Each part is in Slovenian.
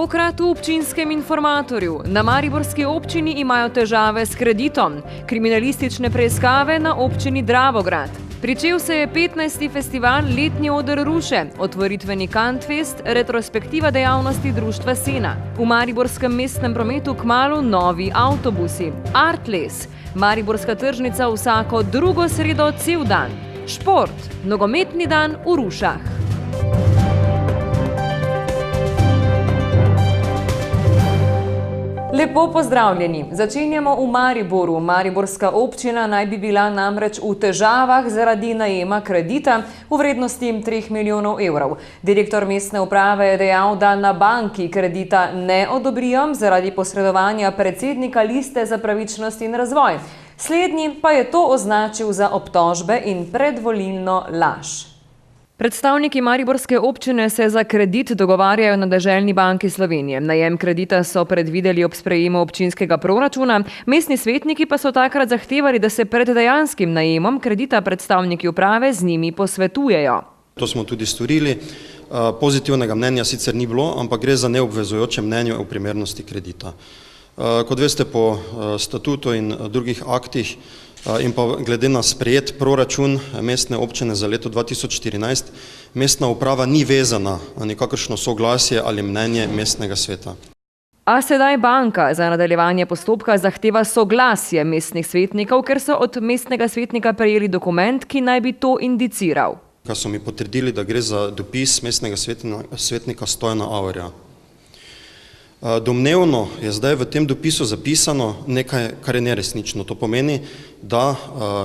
Tokrat v občinskem informatorju. Na mariborski občini imajo težave s kreditom. Kriminalistične preiskave na občini Dravograd. Pričel se je 15. festival Letni oder Ruše, otvoritveni Kantfest, retrospektiva dejavnosti društva Sena. V mariborskem mestnem prometu kmalu novi avtobusi. Artles, mariborska tržnica vsako drugo sredo cel dan. Šport, nogometni dan v Rušah. Lepo pozdravljeni. Začenjamo v Mariboru. Mariborska občina naj bi bila namreč v težavah zaradi najema kredita v vrednosti 3 milijonov evrov. Direktor mestne uprave je dejal, da na banki kredita ne odobrijo zaradi posredovanja predsednika Liste za pravičnost in razvoj. Slednji pa je to označil za obtožbe in predvolilno laž. Predstavniki mariborske občine se za kredit dogovarjajo na Deželni banki Slovenije. Najem kredita so predvideli ob sprejemu občinskega proračuna, mestni svetniki pa so takrat zahtevali, da se pred dejanskim najemom kredita predstavniki uprave z njimi posvetujejo. To smo tudi storili. Pozitivnega mnenja sicer ni bilo, ampak gre za neobvezujoče mnenje o primernosti kredita. Kot veste, po statutu in drugih aktih in pa glede na sprejet proračun mestne občine za leto 2014, mestna uprava ni vezana na nikakršno soglasje ali mnenje mestnega sveta. A sedaj banka za nadaljevanje postopka zahteva soglasje mestnih svetnikov, ker so od mestnega svetnika prejeli dokument, ki naj bi to indiciral. Ko so mi potrdili, da gre za dopis mestnega svetnika Stojana Averja. Domnevno je zdaj v tem dopisu zapisano nekaj, kar je neresnično. To pomeni, da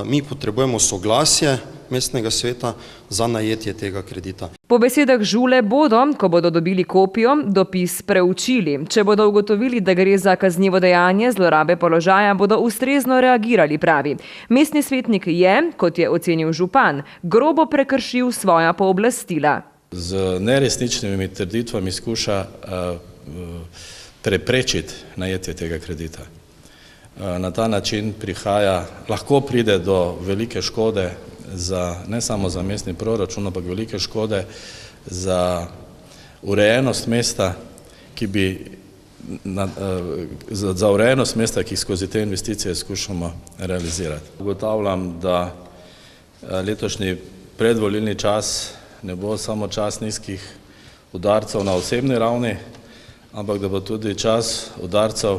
mi potrebujemo soglasje mestnega sveta za najetje tega kredita. Po besedah Žule bodo, ko bodo dobili kopijo, dopis preučili. Če bodo ugotovili, da gre za kaznivo dejanje zlorabe položaja, bodo ustrezno reagirali, pravi. Mestni svetnik je, kot je ocenil župan, grobo prekršil svoja pooblastila. Z neresničnimi trditvami skuša preprečiti najetje tega kredita. Na ta način lahko pride do velike škode ne samo za mestni proračun, ampak velike škode za urejenost mesta, za urejenost mesta, ki skozi te investicije skušamo realizirati. Ugotavljam, da letošnji predvolilni čas ne bo samo čas nizkih udarcev na osebni ravni, ampak da bo tudi čas udarcev,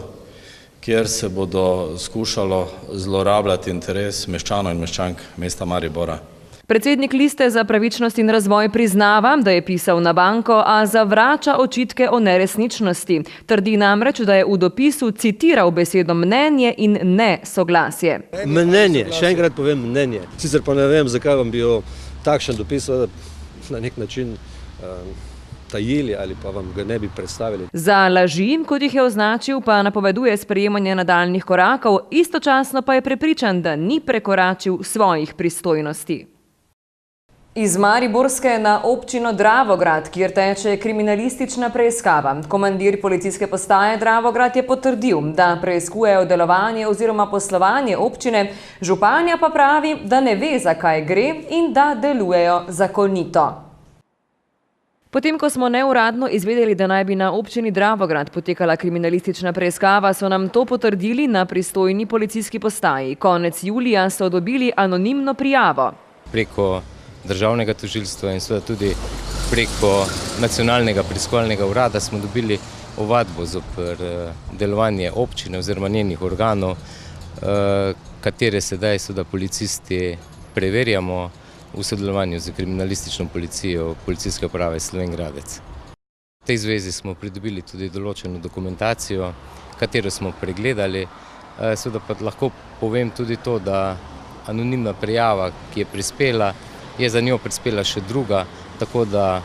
kjer se bodo skušalo zlorabljati interes meščanov in meščank mesta Maribora. Predsednik Liste za pravičnost in razvoj priznava, da je pisal na banko, a zavrača očitke o neresničnosti. Trdi namreč, da je v dopisu citiral besedo mnenje in ne soglasje. Mnenje, še enkrat povem mnenje. Sicer pa ne vem, zakaj vam bi takšen dopis na nek način tajili ali pa vam ga ne bi predstavili. Za laži, kot jih je označil, pa napoveduje sprejemanje nadaljnjih korakov, istočasno pa je prepričan, da ni prekoračil svojih pristojnosti. Iz Mariborske na občino Dravograd, kjer teče kriminalistična preiskava. Komandir policijske postaje Dravograd je potrdil, da preiskujejo delovanje oziroma poslovanje občine, županja pa pravi, da ne ve, za kaj gre in da delujejo zakonito. Potem, ko smo neuradno izvedeli, da naj bi na občini Dravograd potekala kriminalistična preiskava, so nam to potrdili na pristojni policijski postaji. Konec julija so dobili anonimno prijavo. Preko državnega tožilstva in seveda tudi preko nacionalnega preiskovalnega urada smo dobili ovadbo zoper delovanje občine oziroma njenih organov, katere sedaj seveda policisti preverjamo v sodelovanju z kriminalistično policijo Policijske uprave Slovenj Gradec. V tej zvezi smo pridobili tudi določeno dokumentacijo, katero smo pregledali. Seveda pa lahko povem tudi to, da anonimna prijava, ki je prispela, je za njo prispela še druga, tako da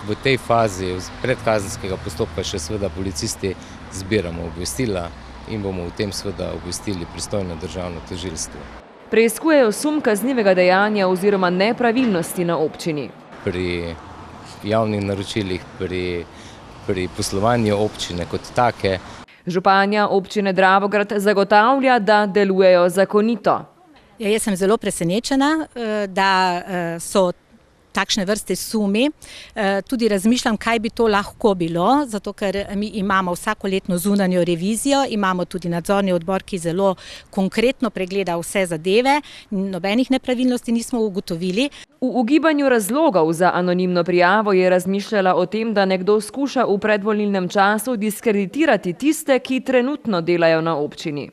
v tej fazi predkazenskega postopka še seveda policisti zbiramo obvestila in bomo v tem seveda obvestili pristojno državno tožilstvo. Preiskujejo sum kaznivega dejanja oziroma nepravilnosti na občini. Pri javnih naročilih, pri poslovanju občine kot take. Županja občine Dravograd zagotavlja, da delujejo zakonito. Jaz sem zelo presenečena, da so takšne vrste sumi. Tudi razmišljam, kaj bi to lahko bilo, zato ker mi imamo vsakoletno zunanjo revizijo, imamo tudi nadzorni odbor, ki zelo konkretno pregleda vse zadeve, nobenih nepravilnosti nismo ugotovili. V ugibanju razlogov za anonimno prijavo je razmišljala o tem, da nekdo skuša v predvolilnem času diskreditirati tiste, ki trenutno delajo na občini.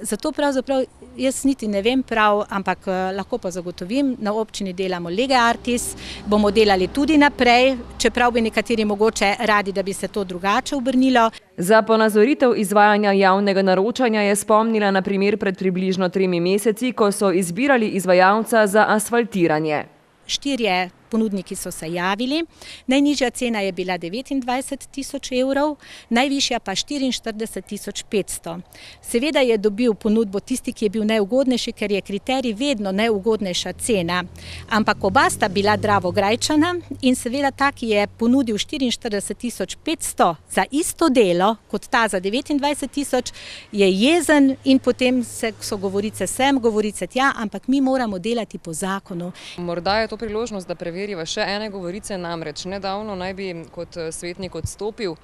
Zato pravzaprav jaz niti ne vem prav, ampak lahko pa zagotovim, na občini delamo lege artis, bomo delali tudi naprej, čeprav bi nekateri mogoče radi, da bi se to drugače obrnilo. Za ponazoritev izvajanja javnega naročanja je spomnila na primer pred približno 3 meseci, ko so izbirali izvajalca za asfaltiranje. 4 ponudniki so se javili, najnižja cena je bila 29 000 evrov, najvišja pa 44 500. Seveda je dobil ponudbo tisti, ki je bil najugodnejši, ker je kriterij vedno najugodnejša cena. Ampak oba sta bila Dravograjčana in seveda ta, ki je ponudil 44 500 za isto delo kot ta za 29 000, je jezen in potem so govorice sem, govorice tja, ampak mi moramo delati po zakonu. Morda je to priložnost, da preveriva še ene govorice, namreč nedavno naj bi kot svetnik odstopil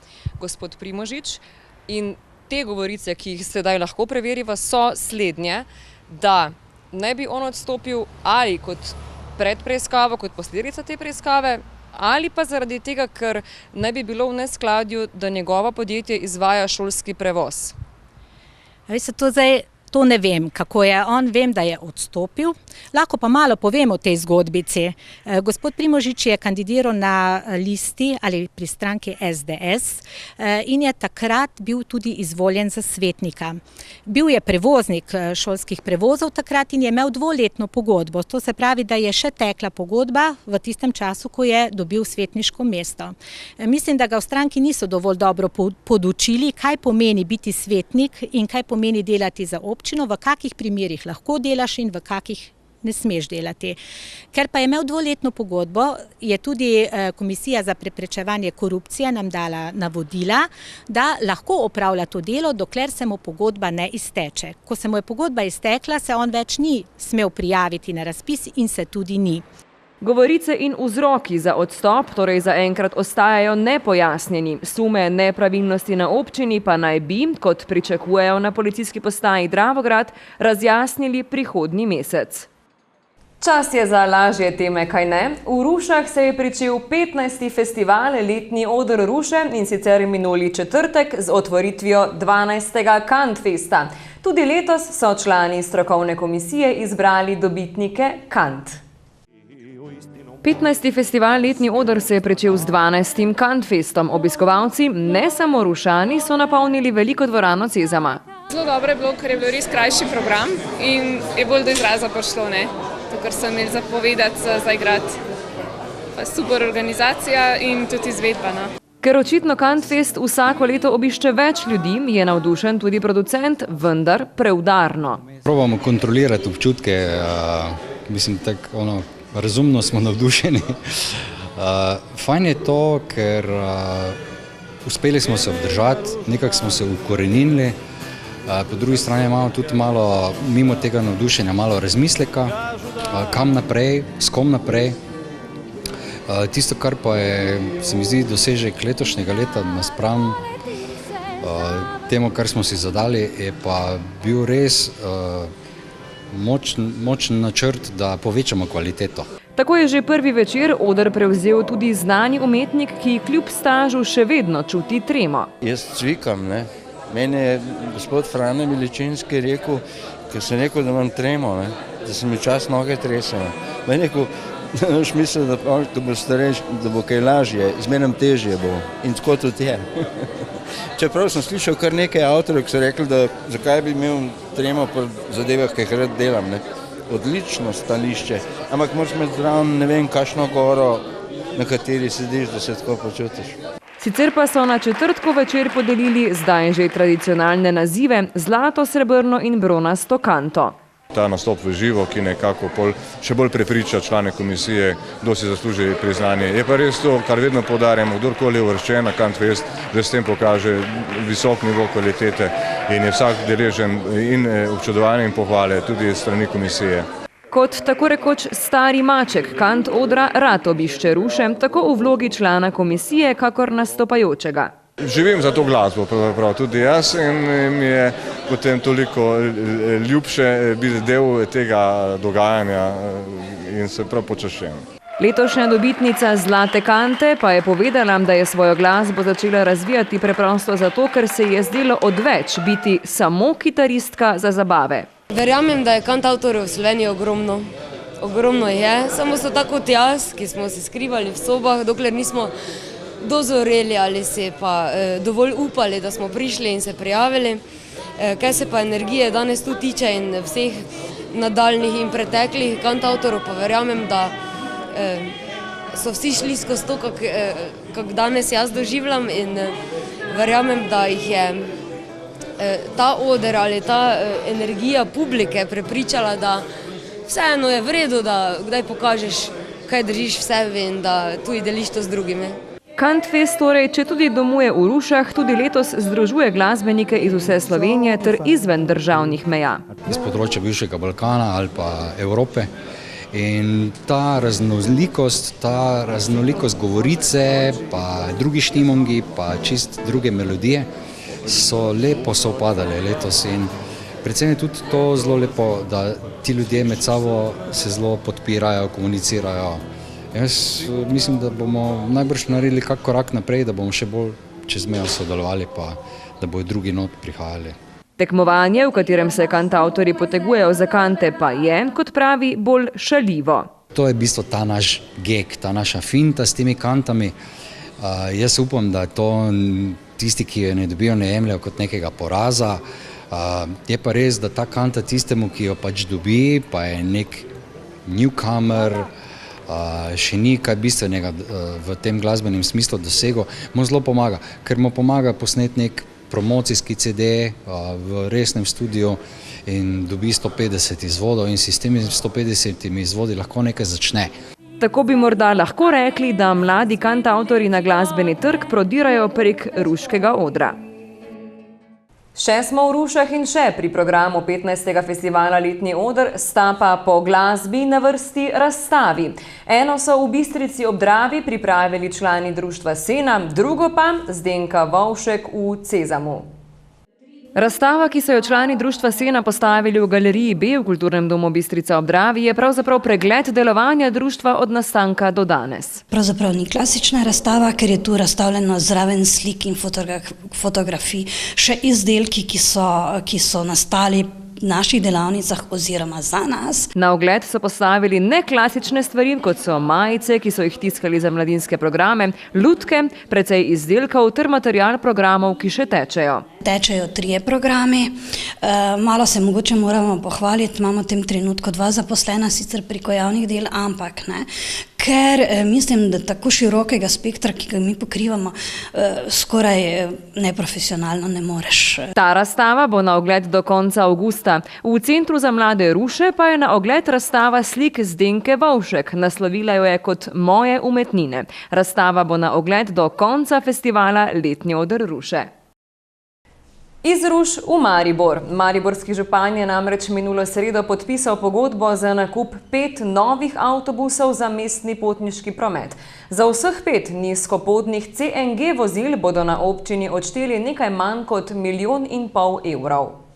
gospod Primožič in te govorice, ki jih sedaj lahko preveriva, so slednje, da naj bi on odstopil ali kot predpreiskavo, kot posledica te preiskave, ali pa zaradi tega, ker naj bi bilo v neskladju, da njegovo podjetje izvaja šolski prevoz. To ne vem, kako je on, vem, da je odstopil. Lahko pa malo povem o tej zgodbici. Gospod Primožič je kandidiral na listi ali pri stranki SDS in je takrat bil tudi izvoljen za svetnika. Bil je prevoznik šolskih prevozov takrat in je imel 2-letno pogodbo. To se pravi, da je še tekla pogodba v tistem času, ko je dobil svetniško mesto. Mislim, da ga v stranki niso dovolj dobro podučili, kaj pomeni biti svetnik in kaj pomeni delati za občino, v kakih primerih lahko delaš in v kakih ne smeš delati. Ker pa je imel 2-letno pogodbo, je tudi Komisija za preprečevanje korupcije nam dala navodila, da lahko opravlja to delo, dokler se mu pogodba ne izteče. Ko se mu je pogodba iztekla, se on več ni smel prijaviti na razpis in se tudi ni. Govorice in vzroki za odstop torej zaenkrat ostajajo nepojasnjeni. Sume nepravilnosti na občini pa naj bi, kot pričakujejo na policijski postaji Dravograd, razjasnili prihodnji mesec. Čas je za lažje teme, kaj ne? V Rušah se je pričel 15. festival Letni oder Ruše in sicer minuli četrtek z otvoritvijo 12. Kantfesta. Tudi letos so člani strokovne komisije izbrali dobitnike Kant. 15. festival Letni oder se je pričel z 12. Kantfestom. Obiskovalci, ne samo Rušani, so napolnili veliko dvorano Cezama. Zelo dobro je bilo, ker je bil res krajši program in je bolj do izraza prišlo, to, kar so imeli zapovedati, zaigrati. Super organizacija in tudi izvedba. Ker očitno Kantfest vsako leto obišče več ljudi, je navdušen tudi producent, vendar preudarno. Probamo kontrolirati občutke, mislim, tako razumno smo navdušeni. Fajn je to, ker uspeli smo se obdržati, nekako smo se ukorenili, po drugi strani imamo tudi malo, mimo tega navdušenja, malo razmisleka, kam naprej, s kom naprej. Tisto, kar pa je, se mi zdi, dosežek letošnjega leta naspram temu, kar smo si zadali, je pa bil res močen načrt, da povečamo kvaliteto. Tako je že prvi večer oder prevzel tudi znani umetnik, ki kljub stažu še vedno čuti tremo. Jaz cvikam, Meni je gospod Frane Miličinski rekel, ker sem rekel, da imam tremo, da se mi čas noge tresejo. Meni je rekel, da boš mislil, da bo starejši, da bo kaj lažje, zmeraj težje bo. In tako tudi je. Čeprav sem slišal kar nekaj avtorjev, ki so rekli, da zakaj bi imel tremo po zadevah, ki jih rad delam. Odlično stališče, ampak moraš imeti zraven ne vem kakšno goro, na kateri sediš, da se tako počutiš. Sicer pa so na četrtku večer podelili zdaj že tradicionalne nazive zlato, srebrno in bronasto kanto. Ta nastop v živo, ki nekako še bolj prepriča člane komisije, kdo si zasluži priznanje. Je pa res to, kar vedno poudarjamo, kdorkoli je uvrščen na Kantfest, da s tem pokaže visok nivo kvalitete in je vsak deležen in občudovanja in pohvale tudi strani komisije. Kot tako rekoč stari maček kant odra rad obišče Ruše, tako v vlogi člana komisije, kakor nastopajočega. Živim za to glasbo, pravzaprav tudi jaz, in mi je potem toliko ljubše biti del tega dogajanja in se prav počaščujem. Letošnja dobitnica Zlate kante pa je povedala, da je svojo glasbo začela razvijati preprosto zato, ker se je zdelo odveč biti samo kitaristka za zabave. Verjamem, da je kantavtorjev v Sloveniji ogromno. Ogromno je, samo so tako kot jaz, ki smo se skrivali v sobah, dokler nismo dozoreli ali se pa dovolj upali, da smo prišli in se prijavili. Kaj se pa energije danes tu tiče in vseh nadaljnih in preteklih kantavtorov, pa verjamem, da so vsi šli skozi to, kak danes jaz doživljam, in verjamem, da jih je ta oder ali ta energija publike prepričala, da vseeno je v redu, da kdaj pokažeš, kaj držiš v sebi in da tudi deliš to z drugimi. Kantfest torej, če tudi domuje v Rušah, tudi letos združuje glasbenike iz vse Slovenije ter izven državnih meja. Iz področja bivšega Balkana ali pa Evrope. In ta raznolikost govorice, pa drugi štimongi, pa čist druge melodije so lepo sovpadale letos in predvsem je tudi to zelo lepo, da ti ljudje med sabo se zelo podpirajo, komunicirajo. Jaz mislim, da bomo najbrž naredili kak korak naprej, da bomo še bolj čez mejo sodelovali, pa da bodo drugi not prihajali. Tekmovanje, v katerem se kantavtorji potegujejo za kante, pa je, kot pravi, bolj šaljivo. To je v bistvu ta naš geg, ta naša finta s temi kantami. Jaz upam, da to tisti, ki jo ne dobijo, ne jemljajo kot nekega poraza. Je pa res, da ta kanta tistemu, ki jo pač dobi, pa je nek newcomer, še ni kaj bistvenega v tem glasbenem smislu dosegel, mu zelo pomaga, ker mu pomaga posneti nek promocijski CD v resnem studiu in dobi 150 izvodov in si s temi 150 izvodi lahko nekaj začne. Tako bi morda lahko rekli, da mladi kantavtorji na glasbeni trg prodirajo prek ruškega odra. Še smo v Rušah in še pri programu 15. festivala Letni oder, sta pa po glasbi na vrsti razstavi. Eno so v Bistrici ob Dravi pripravili člani društva Sena, drugo pa Zdenka Vovšek v Cezamu. Razstava, ki so jo člani društva Sena postavili v galeriji B v Kulturnem domu Bistrica ob Dravi, je pravzaprav pregled delovanja društva od nastanka do danes. Pravzaprav ni klasična razstava, ker je tu razstavljeno zraven slik in fotografij še izdelki, ki so nastali v naših delavnicah oziroma za nas. Na ogled so postavili neklasične stvari, kot so majice, ki so jih tiskali za mladinske programe, lutke, precej izdelkov ter material programov, ki še tečejo. Tečejo 3 programi, malo se mogoče moramo pohvaliti, imamo v tem trenutku 2 zaposlena, sicer preko javnih del, ampak ne, ker mislim, da tako širokega spektra, ki ga mi pokrivamo, skoraj neprofesionalno ne moreš. Ta razstava bo na ogled do konca avgusta. V Centru za mlade Ruše pa je na ogled razstava slik Zdenke Vovšek. Naslovila jo je kot Moje umetnine. Razstava bo na ogled do konca festivala Letni oder Ruše. Iz Ruš v Maribor. Mariborski župan je namreč minulo sredo podpisal pogodbo za nakup 5 novih avtobusov za mestni potniški promet. Za vseh 5 nizkopodnih CNG vozil bodo na občini odšteli nekaj manj kot 1,5 milijona evrov.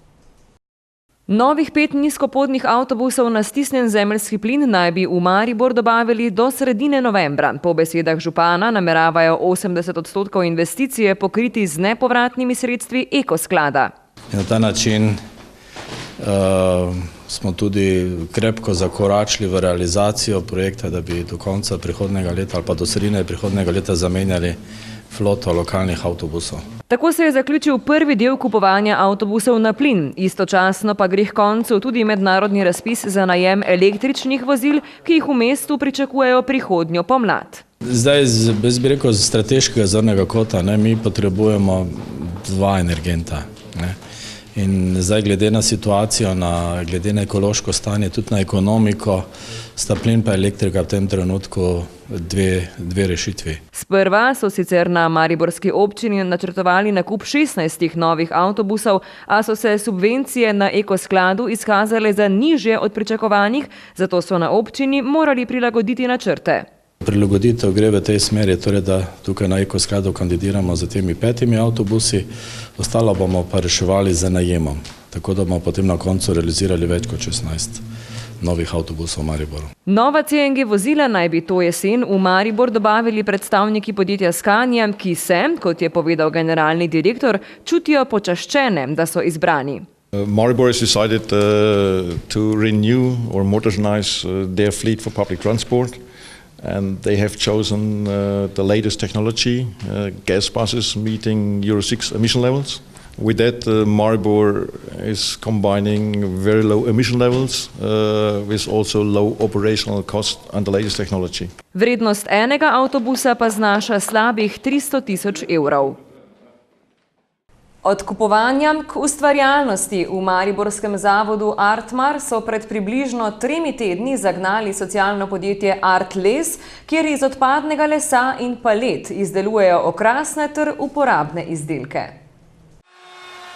Novih 5 nizkopodnih avtobusov na stisnjen zemeljski plin naj bi v Maribor dobavili do sredine novembra. Po besedah župana nameravajo 80% investicije pokriti z nepovratnimi sredstvi Ekosklada. Na ta način smo tudi krepko zakoračili v realizacijo projekta, da bi do konca prihodnega leta ali pa do sredine prihodnega leta zamenjali floto lokalnih avtobusov. Tako se je zaključil prvi del kupovanja avtobusov na plin. Istočasno pa gre k koncu tudi mednarodni razpis za najem električnih vozil, ki jih v mestu pričakujejo prihodnjo pomlad. Zdaj, jaz bi rekel, z strateškega zornega kota, mi potrebujemo 2 energenta. In zdaj glede na situacijo, glede na ekološko stanje, tudi na ekonomiko, sta plin pa elektrika v tem trenutku dve rešitvi. Sprva so sicer na mariborski občini načrtovali nakup 16 novih avtobusov, a so se subvencije na ekoskladu izkazale za nižje od pričakovanih, zato so na občini morali prilagoditi načrte. Prilagoditev gre v tej smeri, torej da tukaj na ekoskladu kandidiramo za temi 5 avtobusi, ostalo bomo pa reševali z najemom, tako da bomo potem na koncu realizirali več kot 16 novih avtobusov v Mariboru. Nova CNG vozila naj bi to jesen v Maribor dobavili predstavniki podjetja Scania, ki se, kot je povedal generalni direktor, čutijo počaščene, da so izbrani. Maribor has decided to renew or modernize their fleet for public transport. And they have chosen the latest technology, gas buses meeting Euro 6 emission levels. With that, Maribor is combining very low emission levels with also low operational cost and the latest technology. Vrednost enega avtobusa pa znaša slabih 300 000 evrov. Od kupovanja k ustvarjalnosti v mariborskem zavodu Artmar so pred približno 3 tedni zagnali socialno podjetje Artles, kjer iz odpadnega lesa in palet izdelujejo okrasne ter uporabne izdelke.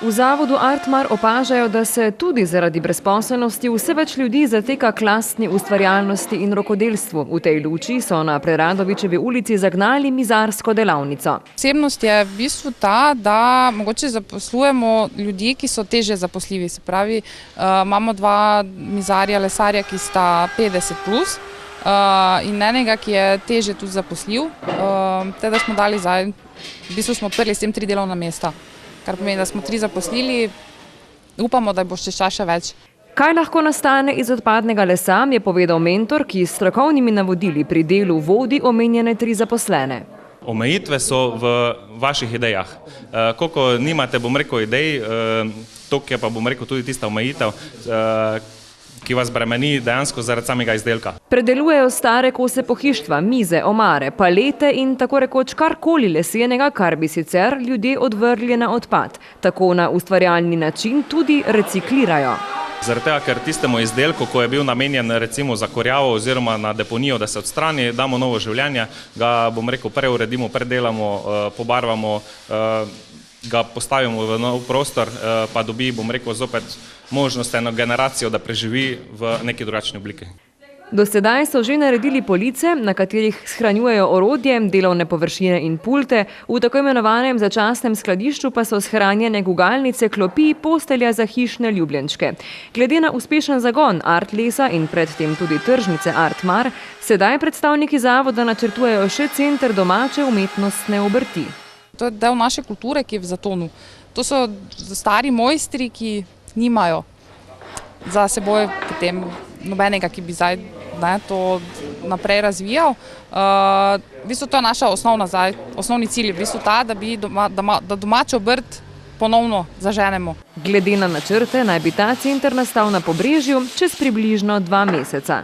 V zavodu Artmar opažajo, da se tudi zaradi brezposelnosti vse več ljudi zateka k lastni ustvarjalnosti in rokodelstvu. V tej luči so na Preradovičevi ulici zagnali mizarsko delavnico. Posebnost je v bistvu ta, da mogoče zaposlujemo ljudi, ki so težje zaposljivi. Se pravi, imamo 2 mizarja, lesarja, ki sta 50+, in enega, ki je težje tudi zaposljiv. Teda smo dali zdaj, v bistvu smo odprli s tem 3 delovna mesta. Kar pomeni, da smo 3 zaposlili, upamo, da bo še več. Kaj lahko nastane iz odpadnega lesa, je povedal mentor, ki s strokovnimi navodili pri delu vodi omenjene 3 zaposlene. Omejitve so v vaših idejah. Koliko nimate, bom rekel, idej, toliko je pa, bom rekel, tudi tista omejitev, ki vas bremeni dejansko zaradi samega izdelka. Predelujejo stare kose pohištva, mize, omare, palete in tako rekoč karkoli lesenega, kar bi sicer ljudje odvrgli na odpad. Tako na ustvarjalni način tudi reciklirajo. Zaradi tega, ker tistemu izdelku, ko je bil namenjen recimo za kurjavo oziroma na deponijo, da se odstrani, damo novo življenje, ga, bom rekel, preuredimo, predelamo, pobarvamo, ga postavimo v nov prostor, pa dobi, bom rekel, zopet možnost eno generacijo, da preživi v neki drugačni obliki. Do sedaj so že naredili police, na katerih shranjujejo orodje, delovne površine in pulte, v tako imenovanem začasnem skladišču pa so shranjene gugalnice, klopi, postelja za hišne ljubljenčke. Glede na uspešen zagon Artlesa in predtem tudi tržnice Artmar, sedaj predstavniki zavoda načrtujejo še center domače umetnostne obrti. To je del naše kulture, ki je v zatonu. To so stari mojstri, ki nimajo za seboj potem nobenega, ki bi zdaj to naprej razvijal. V bistvu to je naša osnovni cilj, v bistvu ta, da domačo obrt ponovno zaženemo. Glede na načrte naj bi ta center nastal na Pobrežju čez približno 2 meseca.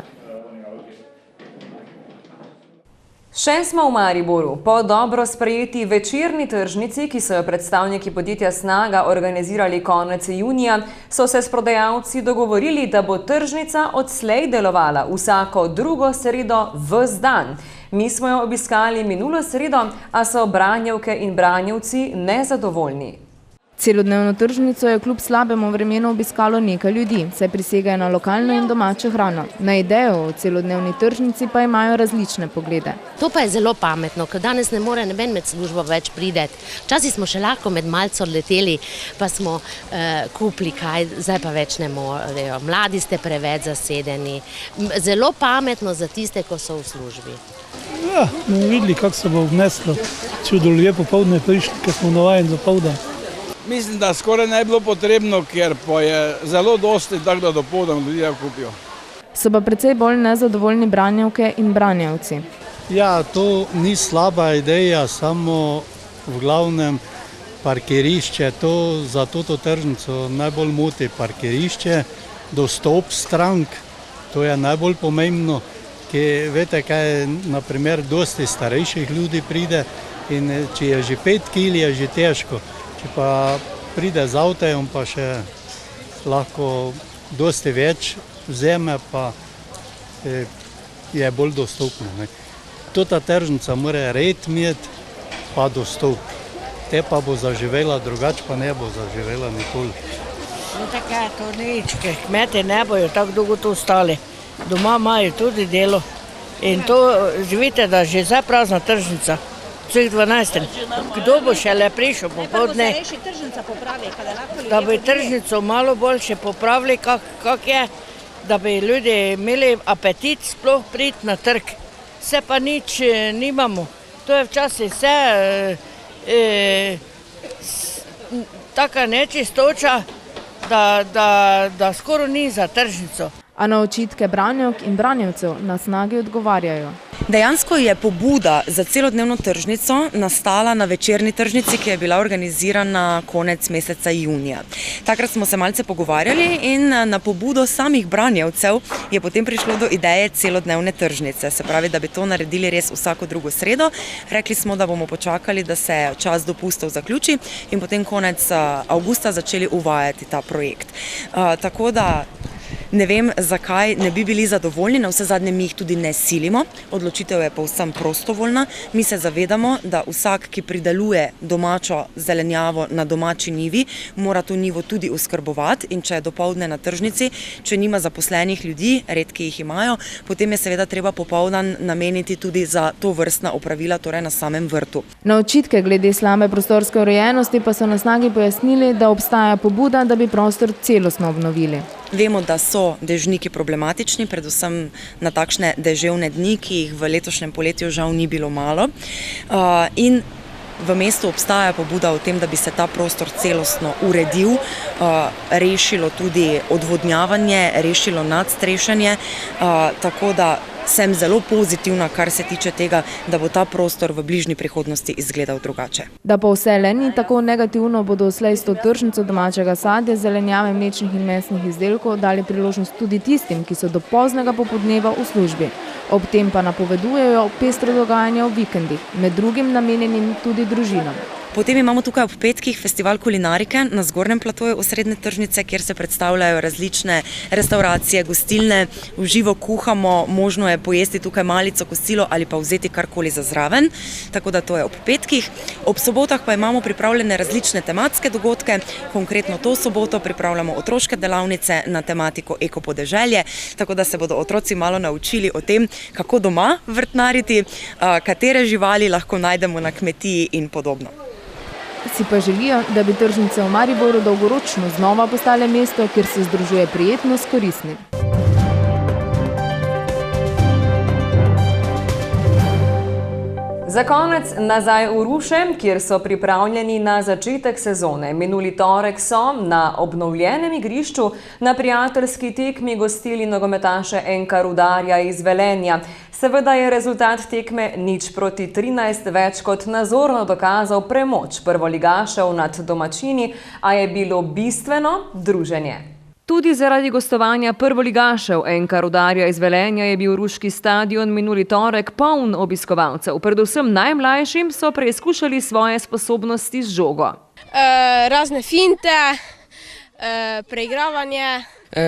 Še smo v Mariboru. Po dobro sprejeti večerni tržnici, ki so jo predstavniki podjetja Snaga organizirali konec junija, so se s prodajalci dogovorili, da bo tržnica odslej delovala vsako drugo sredo ves dan. Mi smo jo obiskali minulo sredo, a so branjevke in branjevci nezadovoljni. Celodnevno tržnico je kljub slabemu vremenu obiskalo nekaj ljudi, saj prisegajo na lokalno in domačo hrano. Na idejo o celodnevni tržnici pa imajo različne poglede. To pa je zelo pametno, ker danes ne more noben med službo več priti. Včasih smo še lahko med malce odleteli, pa smo kupili kaj, zdaj pa več ne morejo. Mladi ste preveč zasedeni. Zelo pametno za tiste, ko so v službi. Ja, bomo videli, kako se bo obneslo. Če do ljudje popoldne prišli, ker smo navajeni za poldan. Mislim, da skoraj ne bi bilo potrebno, ker pa je zelo dosti tako, da dopoldan ljudi kupijo. So pa precej bolj nezadovoljni branjevke in branjevci. Ja, to ni slaba ideja, samo v glavnem parkirišče. Za to tržnico najbolj moti parkirišče, dostop strank, to je najbolj pomembno, ki veste, kaj naprimer dosti starejših ljudi pride in če je že 5 kil, je že težko. Če pa pride z avtom, pa še lahko dosti več vzeme, pa je bolj dostopno. Tota tržnica mora red imeti, pa dostop. Te pa bo zaživela, drugače pa ne bo zaživela nikoli. No tako je, to nič, ker kmete ne bojo tako dolgo tu ostali. Doma imajo tudi delo in to živite, da že zdaj prazna tržnica. Vseh 12. Kdo bo šele prišel popoldne? Da bi tržnico malo boljše popravili, kak je, da bi ljudje imeli apetit sploh priti na trg. Vse pa nič nimamo. To je včasih vse taka nečistoča, da skoro ni za tržnico. A na očitke branjevk in branjevcev na Snagi odgovarjajo. Dejansko je pobuda za celodnevno tržnico nastala na večerni tržnici, ki je bila organizirana konec meseca junija. Takrat smo se malce pogovarjali in na pobudo samih branjevcev je potem prišlo do ideje celodnevne tržnice. Se pravi, da bi to naredili res vsako drugo sredo. Rekli smo, da bomo počakali, da se čas dopustov zaključi in potem konec avgusta začeli uvajati ta projekt. Tako da ne vem, zakaj ne bi bili zadovoljni, na vse zadnje mi jih tudi ne silimo, odločitev je povsem prostovoljna. Mi se zavedamo, da vsak, ki prideluje domačo zelenjavo na domači njivi, mora to njivo tudi oskrbovati in če je dopoldne na tržnici, če nima zaposlenih ljudi, redki jih imajo, potem je seveda treba popoldan nameniti tudi za to vrstna opravila, torej na samem vrtu. Na očitke glede slabe prostorske urejenosti pa so na Snagi pojasnili, da obstaja pobuda, da bi prostor celostno obnovili. Vemo, da so dežniki problematični, predvsem na takšne deževne dni, ki jih v letošnjem poletju žal ni bilo malo. In v mestu obstaja pobuda o tem, da bi se ta prostor celostno uredil, rešilo tudi odvodnjavanje, rešilo nadstrešanje, tako da sem zelo pozitivna, kar se tiče tega, da bo ta prostor v bližnji prihodnosti izgledal drugače. Da pa vse le ni tako negativno, bodo vslej s to tržnico domačega sadja, zelenjave, mlečnih in mesnih izdelkov dali priložnost tudi tistim, ki so do poznega popoldneva v službi. Ob tem pa napovedujejo pestro dogajanje v vikendih, med drugim namenjenim tudi družinam. Potem imamo tukaj ob petkih festival kulinarike na zgornjem platoju osrednje tržnice, kjer se predstavljajo različne restauracije, gostilne, v živo kuhamo, možno je pojesti tukaj malico, kosilo ali pa vzeti karkoli za zraven, tako da to je ob petkih. Ob sobotah pa imamo pripravljene različne tematske dogodke, konkretno to soboto pripravljamo otroške delavnice na tematiko ekopodeželje, tako da se bodo otroci malo naučili o tem, kako doma vrtnariti, katere živali lahko najdemo na kmetiji in podobno. Si pa želijo, da bi tržnice v Mariboru dolgoročno znova postale mesto, kjer se združuje prijetno s koristnim. Za konec nazaj v Ruše, kjer so pripravljeni na začetek sezone. Minuli torek so na obnovljenem igrišču na prijateljski tekmi gostili nogometaše NK Rudarja iz Velenja. Seveda je rezultat tekme 0:13 več kot nazorno dokazal premoč prvoligašev nad domačini, a je bilo bistveno druženje. Tudi zaradi gostovanja prvoligašev NK Rudarja iz Velenja je bil ruški stadion minuli torek poln obiskovalcev. Predvsem najmlajšim so preizkušali svoje sposobnosti z žogo. Razne finte, preigravanje.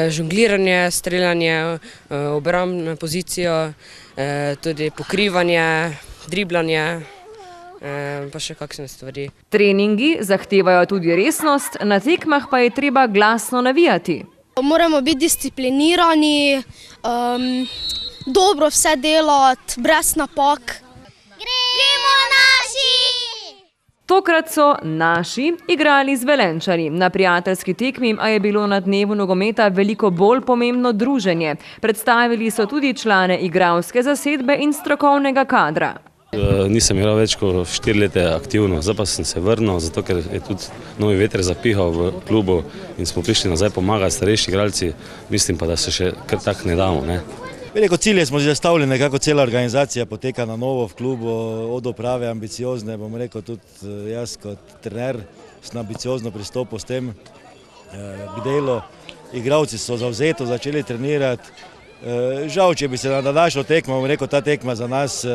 Žongliranje, streljanje, obrambno pozicijo, tudi pokrivanje, driblanje, pa še kakšne stvari. Treningi zahtevajo tudi resnost, na tekmah pa je treba glasno navijati. Moramo biti disciplinirani, dobro vse delati, brez napak. Gremo naši! Tokrat so naši igrali z Velenčani. Na prijateljski tekmi, a je bilo na dnevu nogometa veliko bolj pomembno druženje. Predstavili so tudi člane igralske zasedbe in strokovnega kadra. Nisem igral več kot 4 leta aktivno, zdaj pa sem se vrnil, zato ker je tudi novi veter zapihal v klubu in smo prišli nazaj pomagati starejši igralci. Mislim pa, da se še kar tako ne damo. Veliko cilje smo zastavili, nekako cela organizacija poteka na novo v klubu, od uprave ambiciozne, bom rekel tudi jaz kot trener sem ambiciozno pristopil s tem k delu. Igralci so zavzeto začeli trenirati. Žal, če bi se na današnjo tekmo, bom rekel, ta tekma za nas,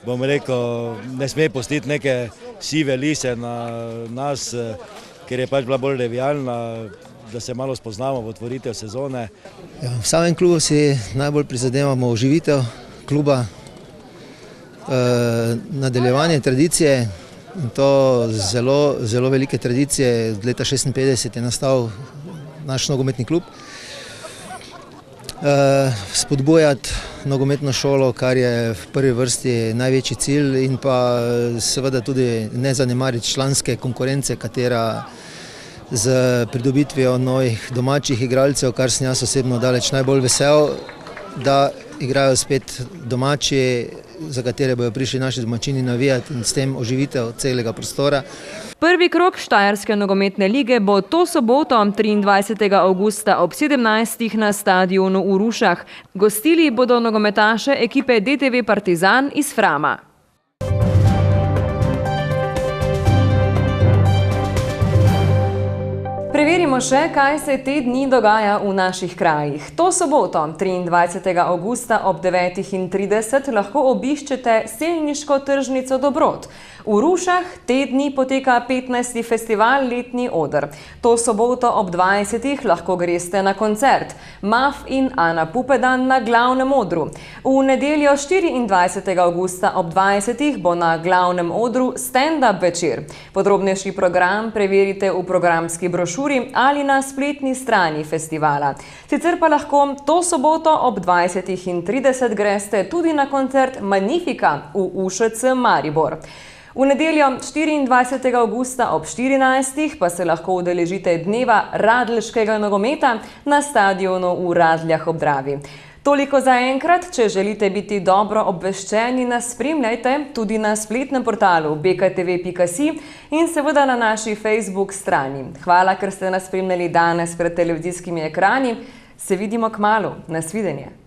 bom rekel, ne sme pustiti neke sive lise na nas. ker je pač bila bolj revijalna, da se malo spoznamo v otvoritev sezone. Ja, v samem klubu si najbolj prizadevamo oživitev kluba, nadaljevanje tradicije, in to zelo velike tradicije. Od leta 1956 je nastal naš nogometni klub. Spodbujati nogometno šolo, kar je v prvi vrsti največji cilj, in pa seveda tudi ne zanemariti članske konkurence, katera z pridobitvijo novih domačih igralcev, kar sem jaz osebno daleč najbolj vesel, da igrajo spet domači, za katere bodo prišli naši domačini navijati, in s tem oživitev celega prostora. Prvi krog Štajerske nogometne lige bo to soboto 23. avgusta ob 17. na stadionu v Rušah. Gostili bodo nogometaše ekipe DTV Partizan iz Frama. Preverimo še, kaj se te dni dogaja v naših krajih. To soboto, 23. avgusta ob 9:30 lahko obiščete selniško tržnico Dobrod. V Rušah te dni poteka 15. festival Letni oder. To soboto ob 20. lahko greste na koncert Maf in Ana Pupedan na glavnem odru. V nedeljo 24. avgusta ob 20. bo na glavnem odru stand-up večer. Podrobnejši program preverite v programski brošuri ali na spletni strani festivala. Sicer pa lahko to soboto ob 20:30 greste tudi na koncert Magnifica v UŠC Maribor. V nedeljo 24. avgusta ob 14. pa se lahko udeležite dneva radlškega nogometa na stadionu v Radljah ob Dravi. Toliko za enkrat. Če želite biti dobro obveščeni, nas spremljajte tudi na spletnem portalu bktv.si in seveda na naši Facebook strani. Hvala, ker ste nas spremljali danes pred televizijskimi ekrani. Se vidimo kmalu. Nasvidenje.